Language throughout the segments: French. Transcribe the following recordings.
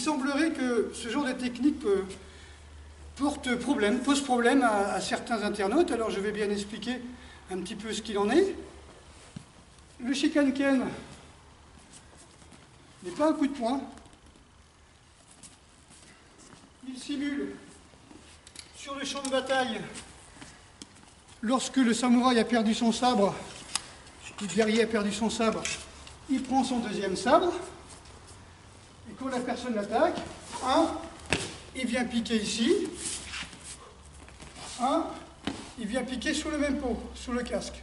semblerait que ce genre de technique pose problème à certains internautes. Alors je vais bien expliquer un petit peu ce qu'il en est. Le Shikanken n'est pas un coup de poing. Il simule sur le champ de bataille, lorsque le samouraï a perdu son sabre, le guerrier a perdu son sabre, il prend son deuxième sabre, et quand la personne l'attaque, il vient piquer ici, il vient piquer sous le même pot, sous le casque.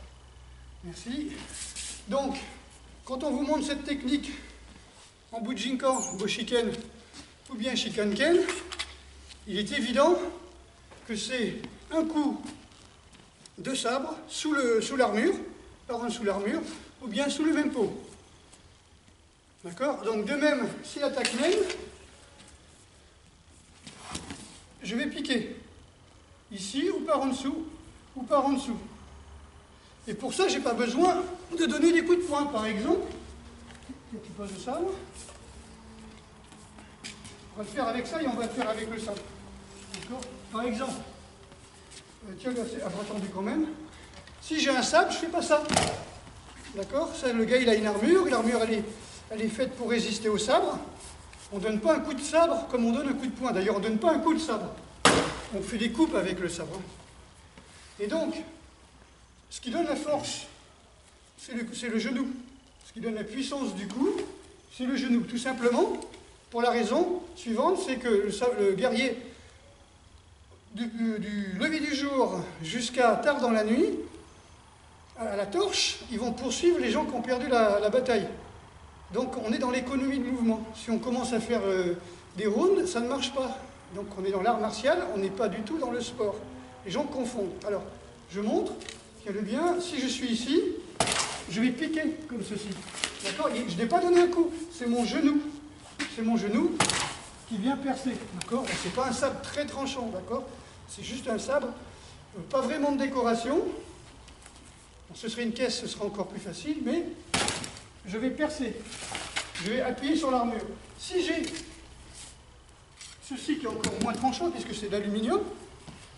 Merci. Donc, quand on vous montre cette technique en Bujinkan, Boshiken ou bien Shikanken, il est évident que c'est un coup de sabre sous l'armure, par en dessous l'armure, ou bien sous le même pot. D'accord? Donc de même, si l'attaque mène, je vais piquer ici, ou par en dessous, ou par en dessous. Et pour ça, je n'ai pas besoin de donner des coups de poing. Par exemple, un petit peu de sabre. On va le faire avec ça et on va le faire avec le sabre. Par exemple, tiens, là, c'est attendu quand même. Si j'ai un sabre, je ne fais pas ça. D'accord? Le gars, il a une armure. L'armure, elle est faite pour résister au sabre. On ne donne pas un coup de sabre comme on donne un coup de poing. D'ailleurs, on ne donne pas un coup de sabre. On fait des coupes avec le sabre. Et donc, ce qui donne la force, c'est le genou. Ce qui donne la puissance du coup, c'est le genou. Tout simplement, pour la raison suivante, c'est que le guerrier, du lever du jour jusqu'à tard dans la nuit, à la torche, ils vont poursuivre les gens qui ont perdu la bataille. Donc on est dans l'économie de mouvement. Si on commence à faire des rounds, ça ne marche pas. Donc on est dans l'art martial, on n'est pas du tout dans le sport. Les gens confondent. Alors, je montre qu'il y a le bien. Si je suis ici, je vais piquer comme ceci. D'accord? Je n'ai pas donné un coup, c'est mon genou. C'est mon genou qui vient percer. D'accord? C'est pas un sabre très tranchant, d'accord? C'est juste un sabre, pas vraiment de décoration. Bon, ce serait une caisse, ce serait encore plus facile, mais je vais percer. Je vais appuyer sur l'armure. Si j'ai ceci qui est encore moins tranchant, puisque c'est d'aluminium,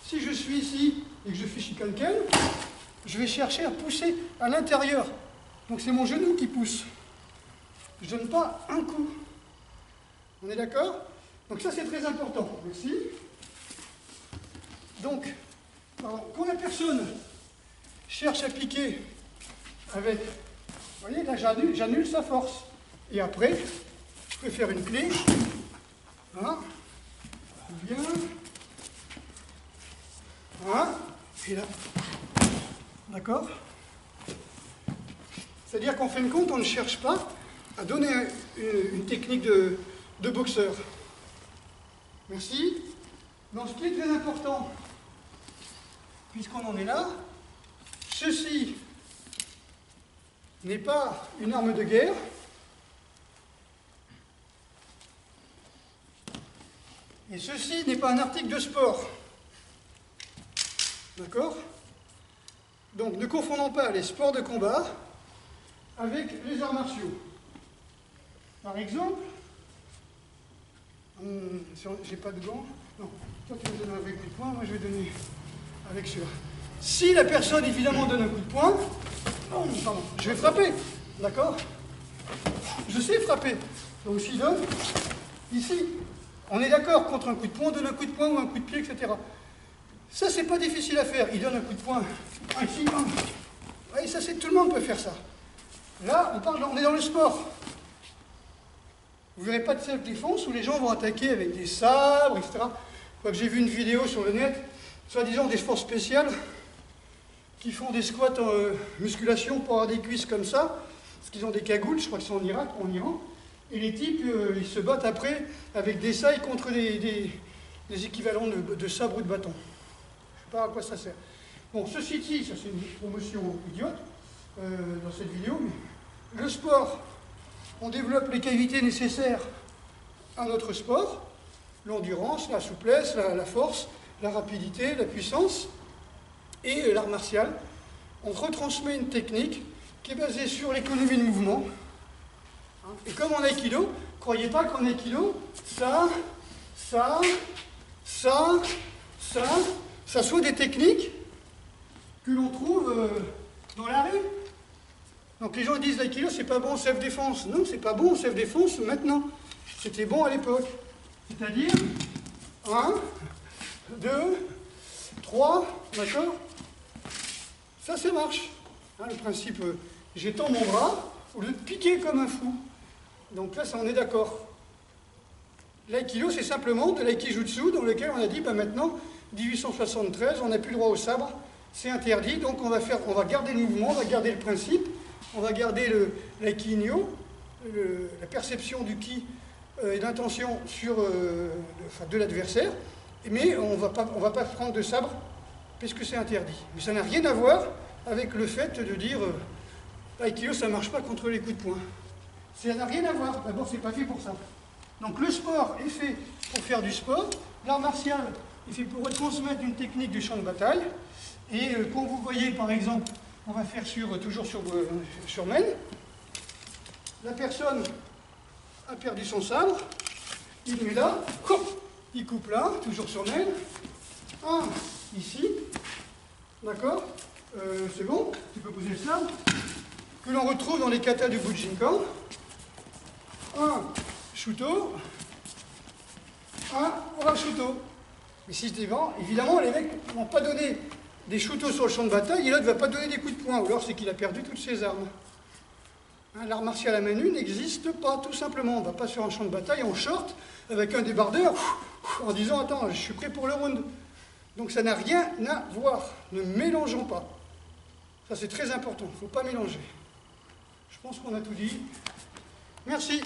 si je suis ici et que je fais Shikanken, je vais chercher à pousser à l'intérieur. Donc c'est mon genou qui pousse. Je ne donne pas un coup. On est d'accord? Donc ça c'est très important. Merci. Donc, quand la personne cherche à piquer avec, vous voyez, là j'annule sa force. Et après, je peux faire une clé. Bien. Et là. D'accord? C'est-à-dire qu'en fin de compte, on ne cherche pas à donner une technique de boxeur. Merci. Donc ce qui est très important, puisqu'on en est là, ceci n'est pas une arme de guerre. Et ceci n'est pas un article de sport. D'accord? Donc ne confondons pas les sports de combat avec les arts martiaux. Par exemple, j'ai pas de gants. Non, toi tu me donnes avec coup de poing, moi je vais donner avec celui-là. Si la personne évidemment donne un coup de poing, je vais frapper. D'accord? Je sais frapper. Donc s'il donne, ici, on est d'accord, contre un coup de poing, on donne un coup de poing ou un coup de pied, etc. Ça, c'est pas difficile à faire. Il donne un coup de poing. Ici, et ça, tout le monde peut faire ça. Là, on est dans le sport. Vous ne verrez pas de self-défense où les gens vont attaquer avec des sabres, etc. J'ai vu une vidéo sur le net, soi-disant des forces spéciales, qui font des squats en musculation pour avoir des cuisses comme ça, parce qu'ils ont des cagoules, je crois que c'est en Irak ou en Iran. Et les types, ils se battent après avec des sailles contre des équivalents de sabres ou de bâtons. Je ne sais pas à quoi ça sert. Bon, ceci dit, ça c'est une promotion idiote dans cette vidéo, mais le sport, on développe les qualités nécessaires à notre sport, l'endurance, la souplesse, la force, la rapidité, la puissance, et l'art martial. On retransmet une technique qui est basée sur l'économie de mouvement. Et comme en aïkido, croyez pas qu'en aïkido, ça soit des techniques que l'on trouve dans la rue. Donc les gens disent l'aïkido c'est pas bon en self-défense. Non, c'est pas bon en self-défense maintenant. C'était bon à l'époque. C'est-à-dire 1, 2, 3, d'accord? Ça marche. Hein, le principe, j'étends mon bras au lieu de piquer comme un fou. Donc là, ça on est d'accord. L'aïkido, c'est simplement de l'aïkijutsu dans lequel on a dit, maintenant, 1873, on n'a plus le droit au sabre, c'est interdit, donc on va garder le mouvement, on va garder le principe, on va garder l'aïkinyo, la perception du ki et d'intention de l'adversaire, mais on va pas prendre de sabre puisque c'est interdit. Mais ça n'a rien à voir avec le fait de dire l'aïkido ça ne marche pas contre les coups de poing. Ça n'a rien à voir. D'abord, c'est pas fait pour ça. Donc le sport est fait pour faire du sport. L'art martial est fait pour transmettre une technique du champ de bataille. Et quand vous voyez, par exemple, on va faire toujours sur Maine, la personne a perdu son sabre, il met là, hop, il coupe là, toujours sur Maine, un ici, d'accord, c'est bon, tu peux poser le sabre, que l'on retrouve dans les katas du Bujinkan, un shuto, un orashuto. Mais si évidemment, les mecs ne vont pas donner des shutos sur le champ de bataille, et l'autre ne va pas donner des coups de poing, ou alors c'est qu'il a perdu toutes ses armes. Hein, l'art martial à main nue n'existe pas, tout simplement. On ne va pas sur un champ de bataille en short, avec un débardeur, en disant « Attends, je suis prêt pour le round ». Donc ça n'a rien à voir. Ne mélangeons pas. Ça c'est très important, il ne faut pas mélanger. Je pense qu'on a tout dit. Merci.